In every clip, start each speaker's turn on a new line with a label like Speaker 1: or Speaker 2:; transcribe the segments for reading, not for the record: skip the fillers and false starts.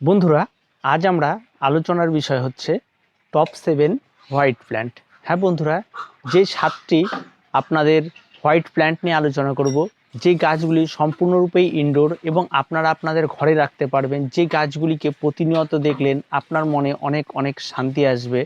Speaker 1: বন্ধুরা, আজ আমরা আলোচনার বিষয় হচ্ছে টপ 7 হোয়াইট প্ল্যান্ট। হ্যাঁ বন্ধুরা, যে 7টি আপনাদের হোয়াইট প্ল্যান্ট নিয়ে আলোচনা করব, যে গাছগুলি সম্পূর্ণরূপেই ইনডোর এবং আপনারা আপনাদের ঘরে রাখতে পারবেন, যে গাছগুলিকে প্রতিনিয়ত দেখলেন আপনার মনে অনেক অনেক শান্তি আসবে।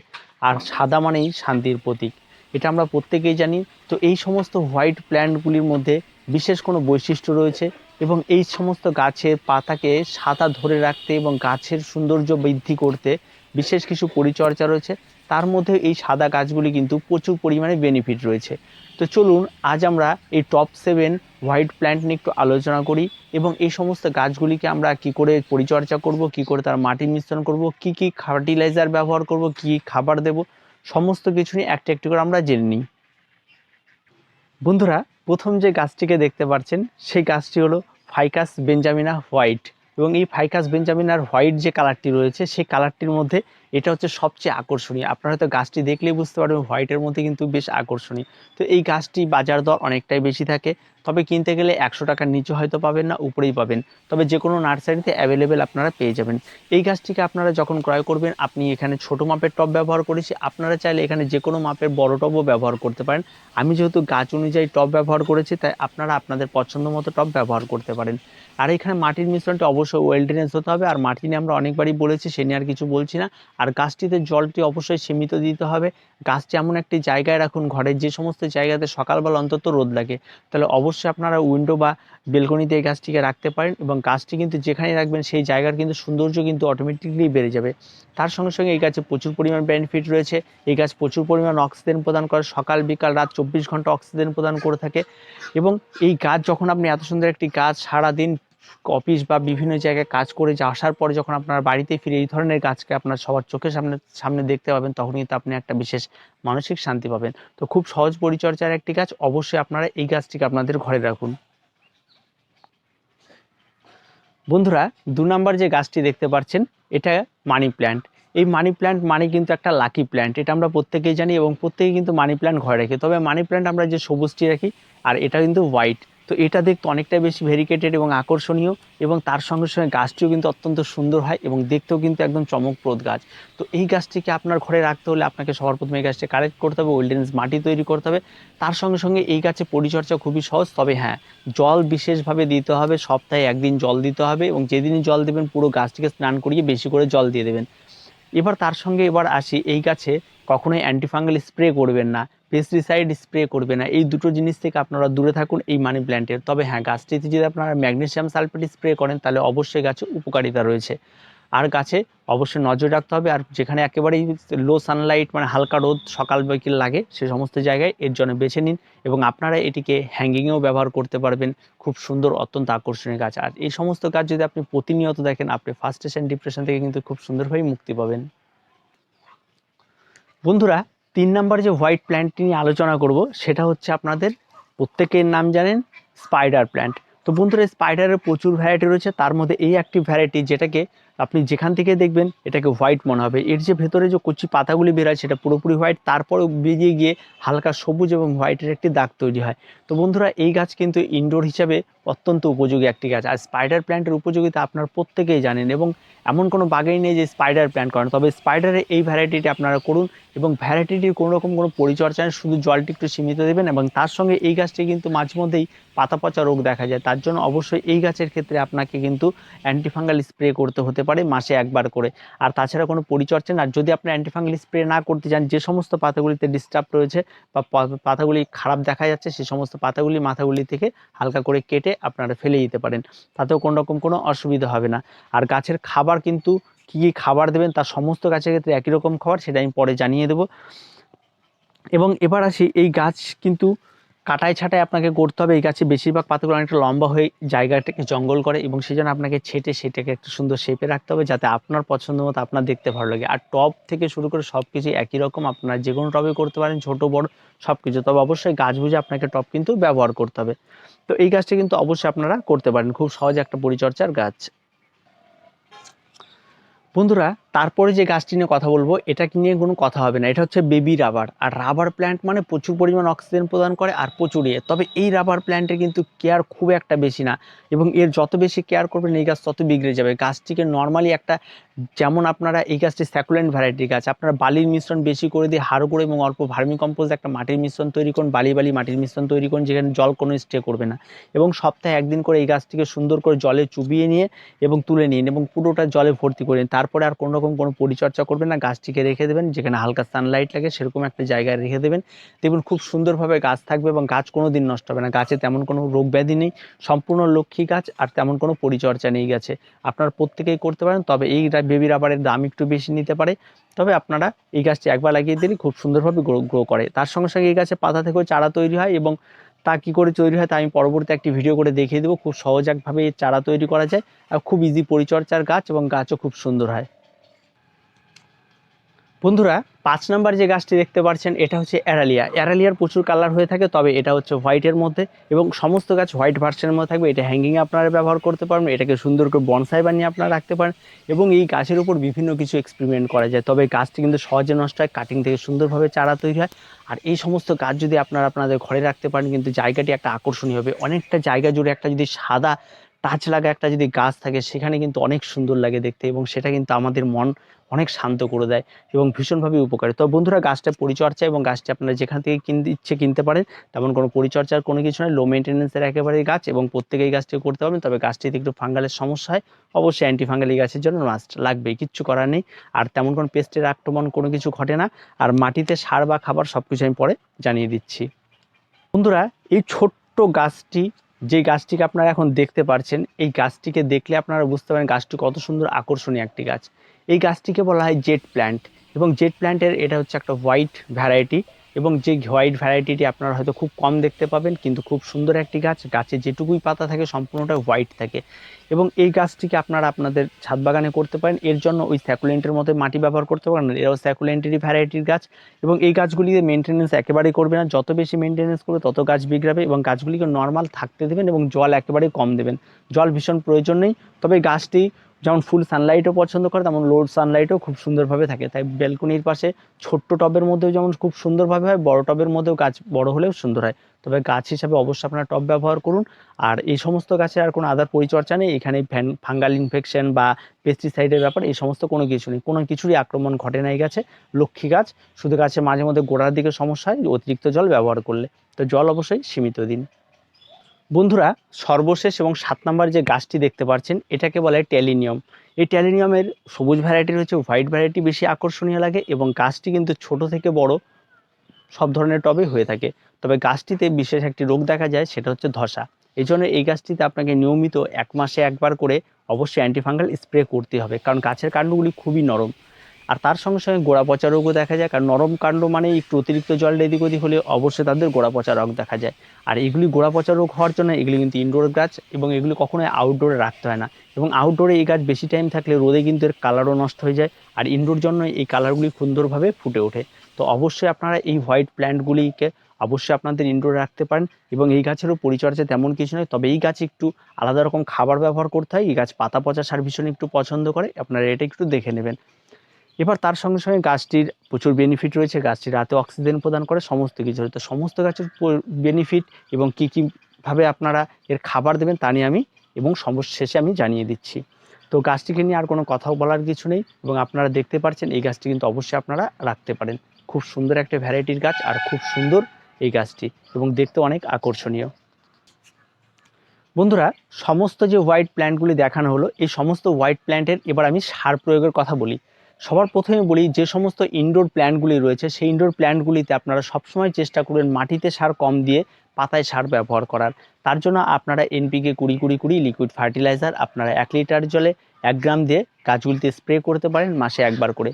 Speaker 1: আর সাদা মানেই শান্তির প্রতীক, এটা আমরা প্রত্যেকেই জানি। তো এই সমস্ত হোয়াইট প্ল্যান্টগুলির মধ্যে বিশেষ কোনো বৈশিষ্ট্য রয়েছে এবং এই সমস্ত গাছের পাতাকে সাদা ধরে রাখতে এবং গাছের সৌন্দর্য বৃদ্ধি করতে বিশেষ কিছু পরিচর্যা রয়েছে। তার মধ্যে এই সাদা গাছগুলি কিন্তু প্রচুর পরিমাণে বেনিফিট রয়েছে। তো চলুন আজ আমরা এই টপ 7 হোয়াইট প্ল্যান্ট নিয়ে একটু আলোচনা করি এবং এই সমস্ত গাছগুলিকে আমরা কি করে পরিচর্যা করব, কি করে তার মাটি মিশ্রণ করব, কি কি ফার্টিলাইজার ব্যবহার করব, কি খাবার দেব, সমস্ত কিছু নিয়ে একটা একটু করে আমরা জেনে নিই। বন্ধুরা, প্রথম যে গাছটিকে দেখতে পাচ্ছেন সেই গাছটি হলো ফাইকাস বেঞ্জামিনা হোয়াইট। এবং এই ফাইকাস বেঞ্জামিনার হোয়াইট যে কালারটি রয়েছে সেই কালারটির মধ্যে এটা হচ্ছে সবচেয়ে আকর্ষণীয়। আপনারা হয়তো গাছটি দেখলেই বুঝতে পারবেন হোয়াইটের মধ্যে কিন্তু বেশ আকর্ষণীয়। তো এই গাছটি বাজার দর অনেকটাই বেশি থাকে, তবে কিনতে গেলে 100 টাকার নিচে হয়তো পাবেন না, উপরেই পাবেন। তবে যে কোনো নার্সারিতে অ্যাভেলেবেল আপনারা পেয়ে যাবেন। এই গাছটিকে আপনারা যখন ক্রয় করবেন, আপনি এখানে ছোট মাপের টব ব্যবহার করেছি, আপনারা চাইলে এখানে যে কোনো মাপের বড় টবও ব্যবহার করতে পারেন। আমি যেহেতু গাছ অনুযায়ী টব ব্যবহার করেছি, তাই আপনারা আপনাদের পছন্দ মতো টব ব্যবহার করতে পারেন। আর এখানে মাটির মিশ্রণটা অবশ্যই ওয়েল ড্রেনেজ হতে হবে। আর মাটি নিয়ে আমরা অনেকবারই বলেছি, সে নিয়ে আর কিছু বলছি না। আর গাছটিতে জলটি অবশ্যই সীমিত দিতে হবে। গাছটি এমন একটি জায়গায় রাখুন, ঘরের যে সমস্ত জায়গাতে সকালবেলা অন্তত রোদ লাগে, তাহলে অবশ্যই আপনারা উইন্ডো বা বেলকনিতে এই গাছটিকে রাখতে পারেন। এবং গাছটি কিন্তু যেখানে রাখবেন সেই জায়গার কিন্তু সৌন্দর্য কিন্তু অটোমেটিকলি বেড়ে যাবে। তার সঙ্গে সঙ্গে এই গাছে প্রচুর পরিমাণ বেনিফিট রয়েছে। এই গাছ প্রচুর পরিমাণ অক্সিজেন প্রদান করে, সকাল বিকাল রাত 24 ঘন্টা অক্সিজেন প্রদান করে থাকে। এবং এই গাছ যখন আপনি এত সুন্দর একটি গাছ সারাদিন অফিস বা বিভিন্ন জায়গায় কাজ করে আসার পরে যখন আপনার বাড়িতে ফিরে এই ধরনের গাছকে আপনার সবার চোখের সামনে সামনে দেখতে পাবেন, তখন কিন্তু আপনি একটা বিশেষ মানসিক শান্তি পাবেন। তো খুব সহজ পরিচর্যার একটি গাছ, অবশ্যই আপনারা এই গাছটিকে আপনাদের ঘরে রাখুন। বন্ধুরা, 2 নম্বর যে গাছটি দেখতে পাচ্ছেন এটা মানি প্ল্যান্ট। এই মানি প্ল্যান্ট মানে কিন্তু একটা লাকি প্ল্যান্ট, এটা আমরা প্রত্যেকেই জানি এবং প্রত্যেকেই কিন্তু মানি প্ল্যান্ট ঘরে রাখি। তবে মানি প্ল্যান্ট আমরা যে সবুজটি রাখি, আর এটা কিন্তু হোয়াইট। তো এটা দেখতে অনেকটাই বেশি ভেরিকেটেড এবং আকর্ষণীয়, এবং তার সঙ্গে সঙ্গে গাছটিও কিন্তু অত্যন্ত সুন্দর হয় এবং দেখতেও কিন্তু একদম চমকপ্রদ গাছ। তো এই গাছটিকে আপনার ঘরে রাখতে হলে আপনাকে সবার প্রথমে এই গাছটি কালেক্ট করতে হবে, ওয়েলডেন্স মাটি তৈরি করতে হবে। তার সঙ্গে সঙ্গে এই গাছে পরিচর্যা খুবই সহজ। তবে হ্যাঁ, জল বিশেষভাবে দিতে হবে, সপ্তাহে 1 দিন জল দিতে হবে এবং যেদিনই জল দেবেন পুরো গাছটিকে স্নান করিয়ে বেশি করে জল দিয়ে দেবেন। এবার তার সঙ্গে আসি, এই গাছে কখনোই অ্যান্টিফাঙ্গাল স্প্রে করবেন না, পেস্টিসাইড স্প্রে করবে না। এই দুটো জিনিস থেকে আপনারা দূরে থাকুন এই মানি প্ল্যান্টের। তবে হ্যাঁ, গাছটিতে যদি আপনারা ম্যাগনেসিয়াম সালফেট স্প্রে করেন, তাহলে অবশ্যই গাছে উপকারিতা রয়েছে। আর গাছে অবশ্যই নজর রাখতে হবে। আর যেখানে একেবারেই লো সানলাইট মানে হালকা রোদ সকাল বিকেল লাগে, সে সমস্ত জায়গায় এর জন্য বেছে নিন। এবং আপনারা এটিকে হ্যাঙ্গিংয়েও ব্যবহার করতে পারবেন। খুব সুন্দর, অত্যন্ত আকর্ষণীয় গাছ। আর এই সমস্ত গাছ যদি আপনি প্রতিনিয়ত দেখেন, আপনি ফার্স্ট্রেশন ডিপ্রেশন থেকে কিন্তু খুব সুন্দরভাবে মুক্তি পাবেন। বন্ধুরা, 3 নম্বর যে হোয়াইট প্ল্যান্টটি নিয়ে আলোচনা করব, সেটা হচ্ছে আপনাদের প্রত্যেকের নাম জানেন, স্পাইডার প্ল্যান্ট। তো বন্ধুরা, স্পাইডারের প্রচুর ভ্যারাইটি রয়েছে, তার মধ্যে এই একটি ভ্যারাইটি যেটাকে আপনি যেখান থেকে দেখবেন এটাকে হোয়াইট মনে হবে। এর যে ভেতরে যে কচি পাতাগুলি বেরোয় সেটা পুরোপুরি হোয়াইট, তারপরেও বেরিয়ে গিয়ে হালকা সবুজ এবং হোয়াইটের একটি দাগ তৈরি হয়। তো বন্ধুরা, এই গাছ কিন্তু ইনডোর হিসাবে অত্যন্ত উপযোগী একটি গাছ। আর স্পাইডার প্ল্যান্টের উপযোগিতা আপনারা প্রত্যেকেই জানেন এবং এমন কোনো বাগানই নেই যে স্পাইডার প্ল্যান্ট করেন। তবে স্পাইডারের এই ভ্যারাইটিটি আপনারা করুন এবং ভ্যারাইটিটির কোনো রকম কোনো পরিচর্যা নেই, শুধু জলটি একটু সীমিত দেবেন। এবং তার সঙ্গে এই গাছটি কিন্তু মাঝে মধ্যেই পাতা পচা রোগ দেখা যায়, তার জন্য অবশ্যই এই গাছের ক্ষেত্রে আপনাকে কিন্তু অ্যান্টিফাঙ্গাল স্প্রে করতে হতে পারে মাসে 1 বার করে। আর তাছাড়া কোনো পরিচর্যা না, যদি আপনি অ্যান্টিফাঙ্গাল স্প্রে না করতে চান, যে সমস্ত পাতাগুলিতে ডিস্টার্ব রয়েছে বা পাতাগুলি খারাপ দেখা যাচ্ছে, সেই সমস্ত পাতাগুলি মাথাগুলি থেকে হালকা করে কেটে আপনারা ফেলে দিতে পারেন, তাতেও কোনো রকম কোনো অসুবিধা হবে না। আর গাছের খাবার কিন্তু কী কী খাবার দেবেন, তার সমস্ত গাছের ক্ষেত্রে একই রকম খাবার, সেটা আমি পরে জানিয়ে দেবো। এবং এবার আসি, এই গাছ কিন্তু কাটাই ছাঁটাই আপনাকে করতে হবে। এই গাছে বেশিরভাগ পাতাগুলো অনেকটা লম্বা হয়ে জায়গাটাকে জঙ্গল করে এবং সেই জন্য আপনাকে ছেটে সেটাকে একটা সুন্দর শেপে রাখতে হবে, যাতে আপনার পছন্দ মতো আপনার দেখতে ভালো লাগে। আর টব থেকে শুরু করে সব কিছুই একই রকম, আপনারা যে কোনো টবে করতে পারেন, ছোট বড় সব কিছু। তবে অবশ্যই গাছ বুঝে আপনাকে টব কিন্তু ব্যবহার করতে হবে। তো এই গাছটা কিন্তু অবশ্যই আপনারা করতে পারেন, খুব সহজ একটা পরিচর্যার গাছ। বন্ধুরা, তারপরে যে গাছটি নিয়ে কথা বলবো এটা নিয়ে কোনো কথা হবে না, এটা হচ্ছে বেবি রাবার। আর রাবার প্ল্যান্ট মানে প্রচুর পরিমাণ অক্সিজেন প্রদান করে আর প্রচুর তবে এই রাবার প্ল্যান্টের কিন্তু কেয়ার খুব একটা বেশি না, এবং এর যত বেশি কেয়ার করবেন এই গাছ তত বিগড়ে যাবে। গাছটিকে নর্মালি একটা, যেমন আপনারা এই গাছটি স্যাকুলেন্ট ভ্যারাইটির গাছ, আপনারা বালির মিশ্রণ বেশি করে দিয়ে হাড় গুঁড়ো এবং অল্প ভার্মি কম্পোস্ট একটা মাটির মিশ্রণ তৈরি করুন, বালি মাটির মিশ্রণ তৈরি করুন যেখানে জল কোনো স্টে করবে না, এবং সপ্তাহে একদিন করে এই গাছটিকে সুন্দর করে জলে চুবিয়ে নিয়ে এবং তুলে নিন এবং পুরোটা জলে ভর্তি করে নিন। তারপরে আর কোনো রকম কোনো পরিচর্যা করবেন না, গাছটিকে রেখে দেবেন যেখানে হালকা সানলাইট লাগে সেরকম একটা জায়গায় রেখে দেবেন। দেখুন খুব সুন্দরভাবে গাছ থাকবে এবং গাছ কোনো দিন নষ্ট হবে না। গাছে তেমন কোনো রোগ ব্যাধি নেই, সম্পূর্ণ লক্ষ্মী গাছ, আর তেমন কোনো পরিচর্যা নেই গাছে। আপনারা প্রত্যেকেই করতে পারেন, তবে এই বেবি রাবারের দাম একটু বেশি নিতে পারে। তবে আপনারা এই গাছটি একবার লাগিয়ে দিলে খুব সুন্দরভাবে গ্রো করে। তার সঙ্গে সঙ্গে এই গাছের পাতা থেকেও চারা তৈরি হয়, এবং তা কী করে তৈরি হয় তা আমি পরবর্তী একটি ভিডিও করে দেখিয়ে দেবো। খুব সহজভাবে এই চারা তৈরি করা যায় আর খুব ইজি পরিচর্যার গাছ, এবং গাছও খুব সুন্দর হয়। বন্ধুরা 5 নাম্বার যে গাছটি দেখতে পাচ্ছেন এটা হচ্ছে অ্যারালিয়া। অ্যারালিয়ার প্রচুর কালার হয়ে থাকে, তবে এটা হচ্ছে হোয়াইটের মধ্যে, এবং সমস্ত গাছ হোয়াইট ভার্সনের মধ্যে থাকবে। এটা হ্যাঙ্গিংয়ে আপনারা ব্যবহার করতে পারবেন, এটাকে সুন্দর করে বনসাই বানিয়ে আপনারা রাখতে পারেন, এবং এই গাছের উপর বিভিন্ন কিছু এক্সপেরিমেন্ট করা যায়। তবে গাছটি কিন্তু সহজে নষ্ট হয়, কাটিং থেকে সুন্দরভাবে চারা তৈরি হয়। আর এই সমস্ত গাছ যদি আপনারা আপনাদের ঘরে রাখতে পারেন কিন্তু জায়গাটি একটা আকর্ষণীয় হবে। অনেকটা জায়গা জুড়ে একটা যদি সাদা টাচ লাগা একটা যদি গাছ থাকে সেখানে কিন্তু অনেক সুন্দর লাগে দেখতে, এবং সেটা কিন্তু আমাদের মন অনেক শান্ত করে দেয় এবং ভীষণভাবে উপকারী। তো বন্ধুরা গাছটা পরিচর্যা, এবং গাছটি আপনারা যেখান থেকে কিনতে পারেন, তেমন কোনো পরিচর্যার কোনো কিছু নয়, লো মেনটেন্যান্সের একেবারে গাছ, এবং প্রত্যেকেই গাছটি করতে পারবেন। তবে গাছটিতে একটু ফাঙ্গালের সমস্যা হয়, অবশ্যই অ্যান্টিফাঙ্গাল এই গাছের জন্য মাস্ট লাগবেই, কিচ্ছু করার নেই। আর তেমন কোনো পেস্টের আক্রমণ কোনো কিছু ঘটে না। আর মাটিতে সার বা খাবার সব কিছু আমি পরে জানিয়ে দিচ্ছি। বন্ধুরা এই ছোট্ট গাছটি, যে গাছটিকে আপনারা এখন দেখতে পাচ্ছেন, এই গাছটিকে দেখলে আপনারা বুঝতে পারেন গাছটি কত সুন্দর আকর্ষণীয় একটি গাছ। এই গাছটিকে বলা হয় জেট প্ল্যান্ট, এবং জেট প্ল্যান্টের এটা হচ্ছে একটা হোয়াইট ভ্যারাইটি, এবং যে হোয়াইট ভ্যারাইটিটি আপনারা হয়তো খুব কম দেখতে পাবেন, কিন্তু খুব সুন্দর একটি গাছ। গাছে যেটুকুই পাতা থাকে সম্পূর্ণটা হোয়াইট থাকে, এবং এই গাছটিকে আপনারা আপনাদের ছাদ বাগানে করতে পারেন। এর জন্য ওই স্যাকুলেন্টের মতো মাটি ব্যবহার করতে পারেন, এরাও স্যাকুলেন্টেরই ভ্যারাইটির গাছ, এবং এই গাছগুলিতে মেনটেন্যান্স একেবারেই করবে না, যত বেশি মেনটেন্যান্স করবে তত গাছ বিগড়াবে, এবং গাছগুলিকে নর্মাল থাকতে দেবেন এবং জল একেবারেই কম দেবেন, জল ভীষণ প্রয়োজন নেই। তবে গাছটি যেমন ফুল সানলাইটও পছন্দ করে তেমন লোড সানলাইটও খুব সুন্দরভাবে থাকে, তাই ব্যালকনির পাশে ছোট্ট টবের মধ্যেও যেমন খুব সুন্দরভাবে হয়, বড় টবের মধ্যেও গাছ বড় হলেও সুন্দর হয়। তবে গাছ হিসাবে অবশ্যই আপনারা টব ব্যবহার করুন। আর এই সমস্ত গাছের আর কোনো আদার পরিচর্যা নেই, এখানে ফাঙ্গাল ইনফেকশন বা পেস্টিসাইডের ব্যাপার এই সমস্ত কোনো কিছু নেই, কোনো কিছুরই আক্রমণ ঘটে না এই গাছে, লক্ষ্মী গাছ। শুধু গাছে মাঝে মধ্যে গোড়ার দিকে সমস্যা হয় অতিরিক্ত জল ব্যবহার করলে, তো জল অবশ্যই সীমিত দিন। বন্ধুরা সর্বশেষ এবং 7 নাম্বার যে গাছটি দেখতে পাচ্ছেন এটাকে বলে ট্যালিনিয়াম। এই ট্যালিনিয়ামের সবুজ ভ্যারাইটির হচ্ছে হোয়াইট ভ্যারাইটি বেশি আকর্ষণীয় লাগে, এবং গাছটি কিন্তু ছোট থেকে বড় সব ধরনের টবে হয়ে থাকে। তবে গাছটিতে বিশেষ একটি রোগ দেখা যায়, সেটা হচ্ছে ধসা। এই জন্য এই গাছটিতে আপনাকে নিয়মিত 1 মাসে একবার করে অবশ্যই অ্যান্টিফাঙ্গাল স্প্রে করতে হবে, কারণ গাছের কাণ্ডগুলি খুবই নরম। আর তার সঙ্গে সঙ্গে গোড়া পচা রোগও দেখা যায়, কারণ নরম কাণ্ড মানে একটু অতিরিক্ত জল এদিক ওদিক হলে অবশ্যই তাদের গোড়া পচা রোগ দেখা যায়। আর এগুলি গোড়া পচা রোগ হওয়ার জন্য এগুলি কিন্তু ইনডোর গাছ, এবং এগুলি কখনোই আউটডোরে রাখতে হয় না, এবং আউটডোরে এই গাছ বেশি টাইম থাকলে রোদে কিন্তু এর কালারও নষ্ট হয়ে যায়, আর ইনডোর জন্য এই কালারগুলি সুন্দরভাবে ফুটে ওঠে। তো অবশ্যই আপনারা এই হোয়াইট প্ল্যান্টগুলিকে অবশ্যই আপনাদের ইনডোরে রাখতে পারেন, এবং এই গাছেরও পরিচর্যা তেমন কিছু নয়, তবে এই গাছ একটু আলাদা রকম খাবার ব্যবহার করতে হয়। এই গাছ পাতা পচা সার ভীষণ একটু পছন্দ করে, আপনারা এটা একটু দেখে নেবেন। এবার তার সঙ্গে সঙ্গে গাছটির প্রচুর বেনিফিট রয়েছে, গাছটি রাতে অক্সিজেন প্রদান করে, সমস্ত কিছু। তো সমস্ত গাছের বেনিফিট এবং কী কীভাবে আপনারা এর খাবার দেবেন তা নিয়ে আমি এবং শেষে আমি জানিয়ে দিচ্ছি। তো গাছটিকে নিয়ে আর কোনো কথাও বলার কিছু নেই, এবং আপনারা দেখতে পাচ্ছেন এই গাছটি কিন্তু অবশ্যই আপনারা রাখতে পারেন। খুব সুন্দর একটা ভ্যারাইটির গাছ, আর খুব সুন্দর এই গাছটি, এবং দেখতে অনেক আকর্ষণীয়। বন্ধুরা সমস্ত যে হোয়াইট প্ল্যান্টগুলি দেখানো হলো, এই সমস্ত হোয়াইট প্ল্যান্টের এবার আমি সার প্রয়োগের কথা বলি। সবার প্রথমে বলি, যে সমস্ত ইনডোর প্ল্যান্টগুলি রয়েছে সেই ইনডোর প্ল্যান্টগুলিতে আপনারা সবসময় চেষ্টা করবেন মাটিতে সার কম দিয়ে পাতায় সার ব্যবহার করার। তার জন্য আপনারা এনপিকে 20-20-20 লিকুইড ফার্টিলাইজার আপনারা 1 লিটার জলে 1 গ্রাম দিয়ে গাছগুলিতে স্প্রে করতে পারেন মাসে একবার করে।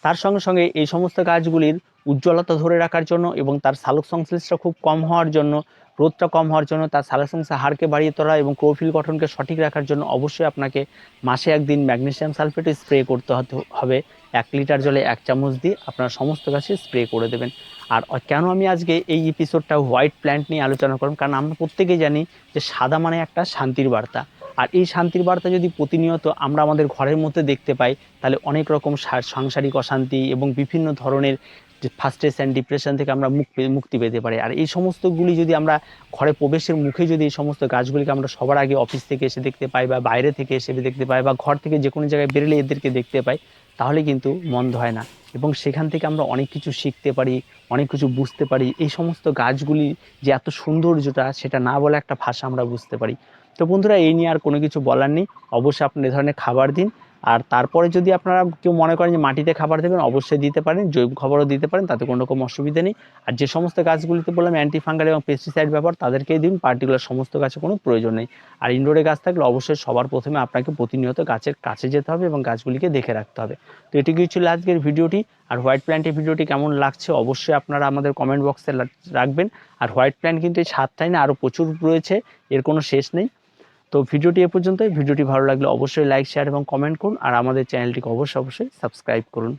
Speaker 1: তার সঙ্গে সঙ্গে এই সমস্ত গাছগুলির উজ্জ্বলতা ধরে রাখার জন্য এবং তার সালোক সংশ্লেষটা খুব কম হওয়ার জন্য, রোদটা কম হওয়ার জন্য, তার সালোক সংশ্লেষ হারকে বাড়িয়ে তোলা এবং ক্লোরোফিল গঠনকে সঠিক রাখার জন্য অবশ্যই আপনাকে মাসে 1 দিন ম্যাগনেসিয়াম সালফেট স্প্রে করতে হবে। 1 লিটার জলে 1 চামচ দিয়ে আপনারা সমস্ত গাছে স্প্রে করে দেবেন। আর কেন আমি আজকে এই এপিসোডটা হোয়াইট প্ল্যান্ট নিয়ে আলোচনা করলাম, কারণ আমরা প্রত্যেকেই জানি যে সাদা মানে একটা শান্তির বার্তা। আর এই শান্তির বার্তা যদি প্রতিনিয়ত আমরা আমাদের ঘরের মধ্যে দেখতে পাই, তাহলে অনেক রকম সাংসারিক অশান্তি এবং বিভিন্ন ধরনের যে ফ্রাস্ট্রেশন, ডিপ্রেশন থেকে আমরা মুক্তি পেতে পারি। আর এই সমস্তগুলি যদি আমরা ঘরে প্রবেশের মুখে যদি এই সমস্ত গাছগুলিকে আমরা সবার আগে অফিস থেকে এসে দেখতে পাই, বা বাইরে থেকে এসে দেখতে পাই, বা ঘর থেকে যে কোনো জায়গায় বেরোলে এদেরকে দেখতে পাই, তাহলে কিন্তু মন্দ হয় না, এবং সেখান থেকে আমরা অনেক কিছু শিখতে পারি, অনেক কিছু বুঝতে পারি। এই সমস্ত গাছগুলি যে এত সৌন্দর্যটা, সেটা না বলে একটা ভাষা আমরা বুঝতে পারি। তো বন্ধুরা, এই নিয়ে আর কোনো কিছু বলার নেই। অবশ্যই আপনারা এ ধরনের খাবার দিন। আর তারপরে যদি আপনারা কেউ মনে করেন যে মাটিতে খাবার দেবেন, অবশ্যই দিতে পারেন, জৈব খাবারও দিতে পারেন, তাতে কোনো রকম অসুবিধা নেই। আর যে সমস্ত গাছগুলিতে বললাম অ্যান্টি ফাঙ্গাল এবং পেস্টিসাইড ব্যবহার, তাদেরকেই দিন, পার্টিকুলার সমস্ত গাছে কোনো প্রয়োজন নেই। আর ইনডোরে গাছ থাকলে অবশ্যই সবার প্রথমে আপনাকে প্রতিনিয়ত গাছের কাছে যেতে হবে এবং গাছগুলিকে দেখে রাখতে হবে। তো এটুকুই ছিল আজকের ভিডিওটি। আর হোয়াইট প্ল্যান্টের ভিডিওটি কেমন লাগছে অবশ্যই আপনারা আমাদের কমেন্ট বক্সে রাখবেন। আর হোয়াইট প্ল্যান্ট কিন্তু এই ছাদটাই না, আরও প্রচুর রয়েছে, এর কোনো শেষ নেই। তো ভিডিওটি এ পর্যন্তই। ভিডিওটি ভালো লাগলে অবশ্যই লাইক, শেয়ার এবং কমেন্ট করুন। আর আমাদের চ্যানেলটিকে অবশ্যই সাবস্ক্রাইব করুন।